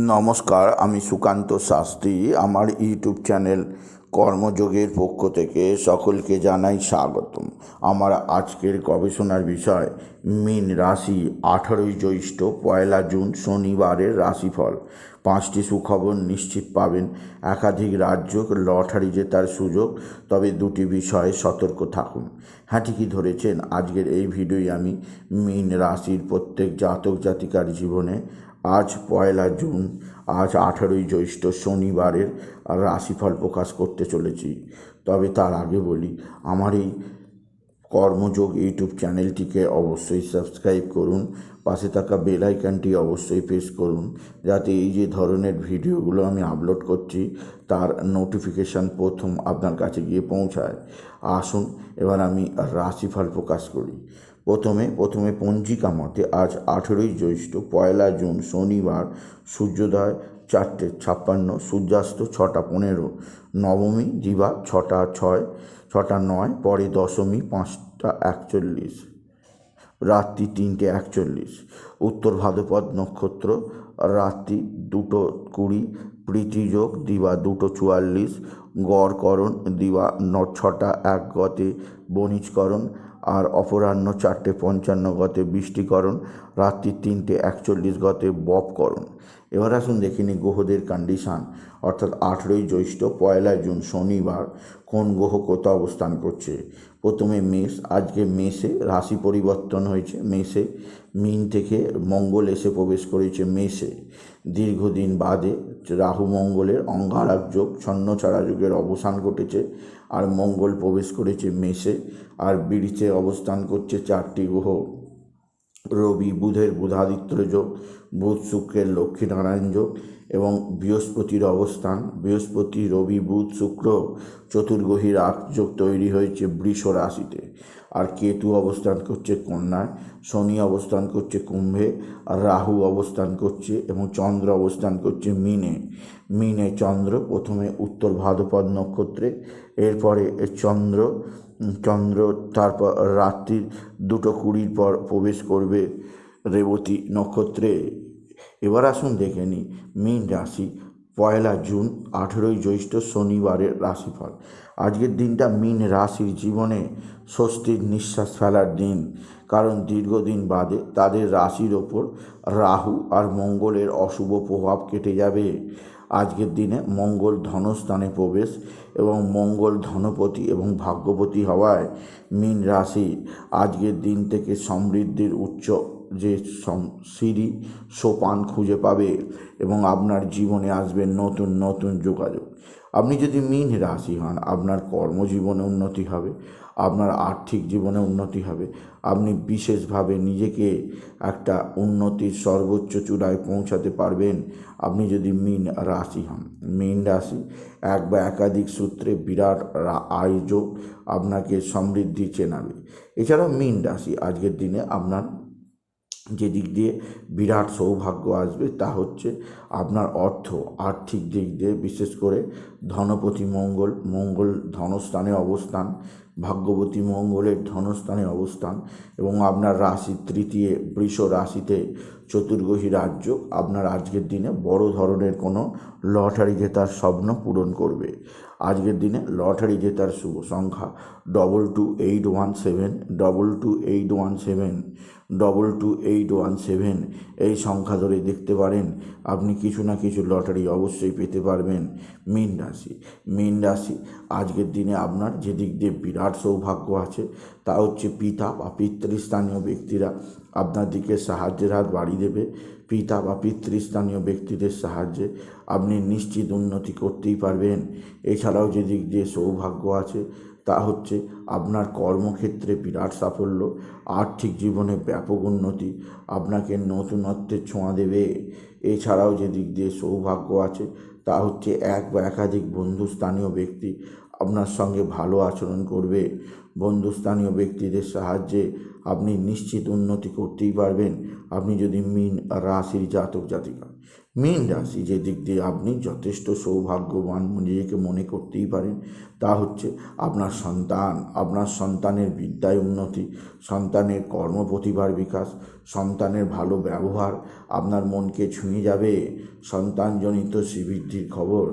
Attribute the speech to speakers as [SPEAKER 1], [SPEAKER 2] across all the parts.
[SPEAKER 1] নমস্কার, আমি সুকান্ত শাস্ত্রী। আমার ইউটিউব চ্যানেল কর্মযোগের পক্ষ থেকে সকলকে জানাই স্বাগতম। আমার আজকের গবেষণার বিষয় মীন রাশি 18ই জ্যৈষ্ঠ 1 জুন শনিবারের রাশিফল। 5টি সুখবর নিশ্চিত পাবেন। একাধিক রাজ্য লটারি জেতার সুযোগ, তবে 2টি বিষয়ে সতর্ক থাকুন। হ্যাঁ, ঠিকই ধরেছেন। আজকের এই ভিডিওয় আমি মীন রাশির প্রত্যেক জাতক জাতিকার জীবনে আজ 1 জুন, আজ 18ই জ্যৈষ্ঠ শনিবারের রাশিফল প্রকাশ করতে চলেছি। তবে তার আগে বলি, আমার এই কর্মযোগ ইউটিউব চ্যানেলটিকে অবশ্যই সাবস্ক্রাইব করুন, পাশে থাকা বেল আইকনটি অবশ্যই প্রেস করুন, যাতে এই যে ধরনের ভিডিওগুলো আমি আপলোড করছি তার নোটিফিকেশান প্রথম আপনার কাছে গিয়ে পৌঁছায়। আসুন এবার আমি রাশিফল প্রকাশ করি। প্রথমে পঞ্জিকা মতে আজ 18ই জ্যৈষ্ঠ 1 জুন শনিবার, সূর্যোদয় 4:56, সূর্যাস্ত 6:15, নবমী দিবা 6:09, পরে দশমী 5:41, রাত্রি 3:41, উত্তর ভাদ্রপদ নক্ষত্র, রাত্রি 2:20, প্রীতিযোগ দিবা 2:44, গড়করণ দিবা 6:01 গতে বণিজকরণ, আর অপরাহ্ন 4:55 গতে বৃষ্টিকরণ, রাত্রি 3:41 গতে বপকরণ। এবার আসুন দেখে নিই গ্রহদের কন্ডিশান, অর্থাৎ 18ই জ্যৈষ্ঠ 1 জুন শনিবার কোন গ্রহ কোথা অবস্থান করছে। প্রথমে মেষ, আজকে মেষে রাশি পরিবর্তন হয়েছে। মেষে মীন থেকে মঙ্গল এসে প্রবেশ করেছে মেষে। দীর্ঘদিন বাদে রাহু মঙ্গলের অঙ্গারক যোগ, ছন্নছাড়া যুগের অবসান ঘটেছে, আর মঙ্গল প্রবেশ করেছে মেষে। আর বৃষে অবস্থান করছে 4টি গ্রহ: রবি বুধের বুধাদিত্য যোগ, বুধ শুক্রের লক্ষ্মীনারায়ণ যোগ, এবং বৃহস্পতির অবস্থান, বৃহস্পতি রবি বুধ শুক্র চতুর্গ্রহী যোগ তৈরি হয়েছে বৃষ রাশিতে। আর কেতু অবস্থান করছে কন্যায়, শনি অবস্থান করছে কুম্ভে, আর রাহু অবস্থান করছে এবং চন্দ্র অবস্থান করছে মিনে। চন্দ্র প্রথমে উত্তর ভাদ্রপদ নক্ষত্রে, এরপরে চন্দ্র তারপর রাত্রির 2:20 পর প্রবেশ করবে রেবতী নক্ষত্রে। এবার আসুন দেখে নিই মীন রাশি 1 জুন 18ই জ্যৈষ্ঠ শনিবারের রাশিফল। আজকের দিনটা মীন রাশির জীবনে স্বস্তির নিঃশ্বাস ফেলার দিন, কারণ দীর্ঘদিন বাদে তাদের রাশির ওপর রাহু আর মঙ্গলের অশুভ প্রভাব কেটে যাবে। আজকের দিনে মঙ্গল ধনস্থানে প্রবেশ এবং মঙ্গল ধনপতি এবং ভাগ্যপতি হওয়ায় মীন রাশি আজকের দিন থেকে সমৃদ্ধির উচ্চ যে সিঁড়ি সোপান খুঁজে পাবে এবং আপনার জীবনে আসবে নতুন নতুন যোগাযোগ। আপনি যদি মীন রাশি হন, আপনার কর্মজীবনে উন্নতি হবে, আপনার আর্থিক জীবনে উন্নতি হবে, আপনি বিশেষভাবে নিজেকে একটা উন্নতির সর্বোচ্চ চূড়ায় পৌঁছাতে পারবেন আপনি যদি মীন রাশি হন। মীন রাশি এক বা একাধিক সূত্রে বিরাট আয়োযোগ আপনাকে সমৃদ্ধি চেনাবে। এছাড়াও মীন রাশি আজকের দিনে আপনার যে দিক দিয়ে বিরাট সৌভাগ্য আসবে তা হচ্ছে আপনার আর্থিক দিক দিয়ে, বিশেষ করে ধনপতি মঙ্গল ধনস্থানে অবস্থান, ভাগ্যবতী মঙ্গলের ধনস্থানে অবস্থান, এবং আপনার রাশি তৃতীয় বৃষ রাশিতে চতুর্গ্রহী রাজ্য আপনার আজকের দিনে বড় ধরনের কোনো লটারি জেতার স্বপ্ন পূরণ করবে। আজকের দিনে লটারি জেতার শুভ সংখ্যা 22817, 22817, 22817 এই সংখ্যা ধরে দেখতে পারেন। আপনি কিছু না কিছু লটারি অবশ্যই পেতে পারবেন। মীন রাশি আজকের দিনে আপনার যে দিক দিয়ে বিরাট সৌভাগ্য আছে তা হচ্ছে পিতা বা পিতৃস্থানীয় ব্যক্তিরা আপনার দিকে সাহায্যের হাত বাড়িয়ে দেবে। পিতা বা পিতৃস্থানীয় ব্যক্তিদের সাহায্যে আপনি নিশ্চিত উন্নতি করতেই পারবেন। এছাড়াও যে দিক দিয়ে সৌভাগ্য আছে তা হচ্ছে আপনার কর্মক্ষেত্রে বিরাট সাফল্য, আর্থিক জীবনে ব্যাপক উন্নতি, আপনাকে নতুনত্বের ছোঁয়া দেবে। এছাড়াও যে দিক দিয়ে সৌভাগ্য আছে তা হচ্ছে এক বা একাধিক বন্ধুস্থানীয় ব্যক্তি আপনার সঙ্গে ভালো আচরণ করবে। বন্ধুস্থানীয় ব্যক্তিদের সাহায্যে আপনি নিশ্চিত উন্নতি করতেই পারবেন আপনি যদি মীন রাশির জাতক জাতিকা। মীন রাশি যে দিক দিয়ে আপনি যথেষ্ট সৌভাগ্যবান নিজেকে মনে করতেই পারেন তা হচ্ছে আপনার সন্তান, আপনার সন্তানের বিদ্যায় উন্নতি, সন্তানের কর্মপ্রতিভার বিকাশ, সন্তানের ভালো ব্যবহার আপনার মনকে ছুঁয়ে যাবে। সন্তানজনিত শ্রীবৃদ্ধির খবর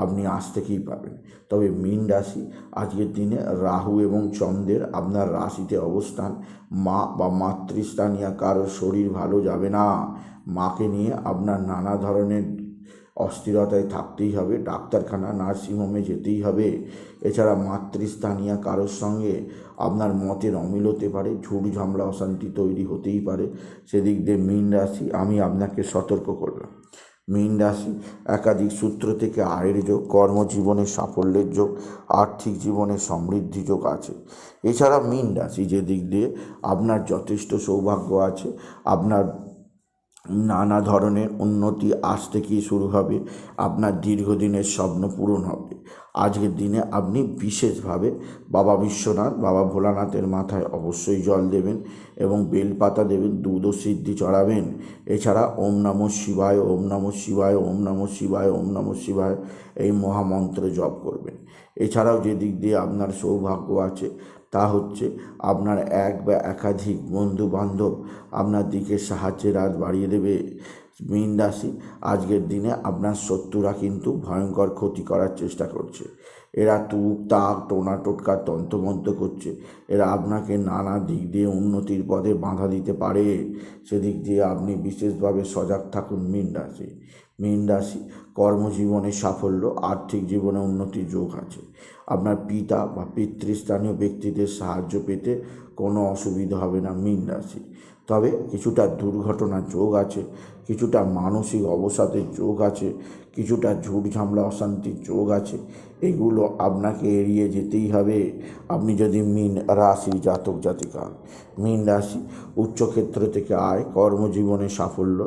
[SPEAKER 1] আপনি আজ থেকেই পাবেন। তবে মীন রাশি আজকের দিনে রাহু এবং চন্দ্রের আপনার রাশিতে অবস্থান, মা বা মাতৃস্থানীয় কারোর শরীর ভালো যাবে না। মাকে নিয়ে আপনার নানা ধরনের অস্থিরতায় থাকতেই হবে, ডাক্তারখানা নার্সিংহোমে যেতেই হবে। এছাড়া মাতৃস্থানীয় কারোর সঙ্গে আপনার মতের অমিল হতে পারে, ঝুট ঝামেলা অশান্তি তৈরি হতেই পারে। সেদিক দিয়ে মীন রাশি আমি আপনাকে সতর্ক করলাম। মীন রাশি একাধিক সূত্র থেকে আয়ের যোগ, কর্মজীবনে সাফল্যের যোগ, আর্থিক জীবনে সমৃদ্ধি যোগ আছে। এছাড়া মীন রাশি যে দিক দিয়ে আপনার যথেষ্ট সৌভাগ্য আছে, আপনার নানা ধরনের উন্নতি আজ থেকেই শুরু হবে, আপনার দীর্ঘদিনের স্বপ্ন পূরণ হবে। আজকের দিনে আপনি বিশেষভাবে বাবা বিশ্বনাথ, বাবা ভোলানাথের মাথায় অবশ্যই জল দেবেন এবং বেলপাতা দেবেন, দুধ ও সিদ্ধি চড়াবেন। এছাড়া ওম নমঃ শিবায়, ওম নমঃ শিবায়, ওম নমঃ শিবায়, ওম নমঃ শিবায় এই মহামন্ত্র জপ করবেন। এছাড়াও যে দিক দিয়ে আপনার সৌভাগ্য আছে তা হচ্ছে আপনার এক বা একাধিক বন্ধু বান্ধব আপনার দিকে সাহায্যের হাত বাড়িয়ে দেবে। মীন রাশি আজকের দিনে আপনার শত্রুরা কিন্তু ভয়ঙ্কর ক্ষতি করার চেষ্টা করছে। এরা তুক তাক টোনা টোটকা তন্ত্রমন্ত্র করছে। এরা আপনাকে নানা দিক দিয়ে উন্নতির পথে বাধা দিতে পারে। সেদিক দিয়ে আপনি বিশেষভাবে সজাগ থাকুন মীন রাশি। মীন রাশি কর্মজীবনে সাফল্য, আর্থিক জীবনে উন্নতির যোগ আছে। আপনার পিতা বা পিতৃস্থানীয় ব্যক্তিদের সাহায্য পেতে কোনো অসুবিধা হবে না মীন রাশি। তবে কিছুটা দুর্ঘটনার যোগ আছে, কিছুটা মানসিক অবসাদের যোগ আছে, কিছুটা ঝুট ঝামেলা অশান্তির যোগ আছে। এগুলো আপনাকে এড়িয়ে যেতেই হবে আপনি যদি মীন রাশির জাতক জাতিকা। মীন রাশি উচ্চক্ষেত্র থেকে আয়, কর্মজীবনে সাফল্য,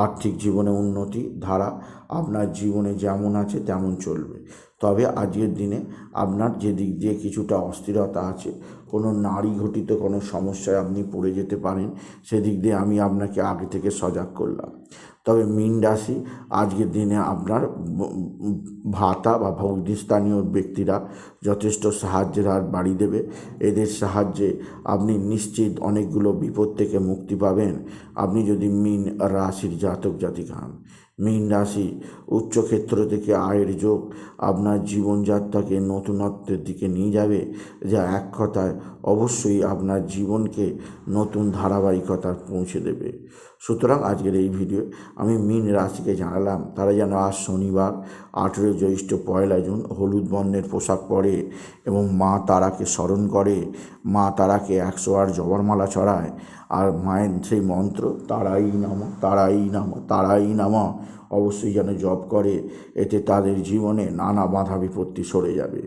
[SPEAKER 1] আর্থিক জীবনে উন্নতি ধারা আপনার জীবনে যেমন আছে তেমন চলবে। তবে আজকের দিনে আপনার যে দিক দিয়ে কিছুটা অস্থিরতা আছে, কোনো নারী ঘটিত কোনো সমস্যায় আপনি পড়ে যেতে পারেন, সেদিক দিয়ে আমি আপনাকে আগে থেকে সজাগ করলাম। তবে মীন রাশি আজকের দিনে আপনার ভাতা বা ভগ্নিস্থানীয় ব্যক্তিরা যথেষ্ট সাহায্যের হাত বাড়িয়ে দেবে। এদের সাহায্যে আপনি নিশ্চিত অনেকগুলো বিপদ থেকে মুক্তি পাবেন আপনি যদি মীন রাশির জাতক জাতিকা হন। মীন রাশি উচ্চক্ষেত্র থেকে আয়ের যোগ আপনার জীবনযাত্রাকে নতুনত্বের দিকে নিয়ে যাবে, যা এক কথায় অবশ্যই আপনার জীবনকে নতুন ধারাবাহিকতার পৌঁছে দেবে। সুতরাং আজকের এই ভিডিও আমি মীন রাশিকে জানালাম তারা যেন আজ শনিবার 18 জ্যৈষ্ঠ 1 জুন হলুদ বর্ণের পোশাক পরে এবং মা তারাকে স্মরণ করে, মা তারাকে 108 জবরমালা চড়ায় আর মায়ের সেই মন্ত্র তারাই নমঃ তারাই নমঃ তারাই নমঃ অবশ্যই যেন জপ করে। এতে তাদের জীবনে নানা বাধা বিপত্তি সরে যাবে।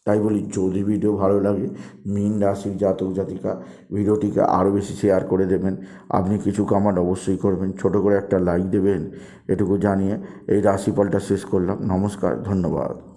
[SPEAKER 1] তাই বলি, যদি ভিডিও ভালো লাগে মীন রাশির জাতক জাতিকা ভিডিওটিকে আরও বেশি শেয়ার করে দেবেন। আপনি কিছু কমেন্ট অবশ্যই করবেন, ছোট করে একটা লাইক দেবেন। এটুকু জানিয়ে এই রাশিফলটা শেষ করলাম। নমস্কার, ধন্যবাদ।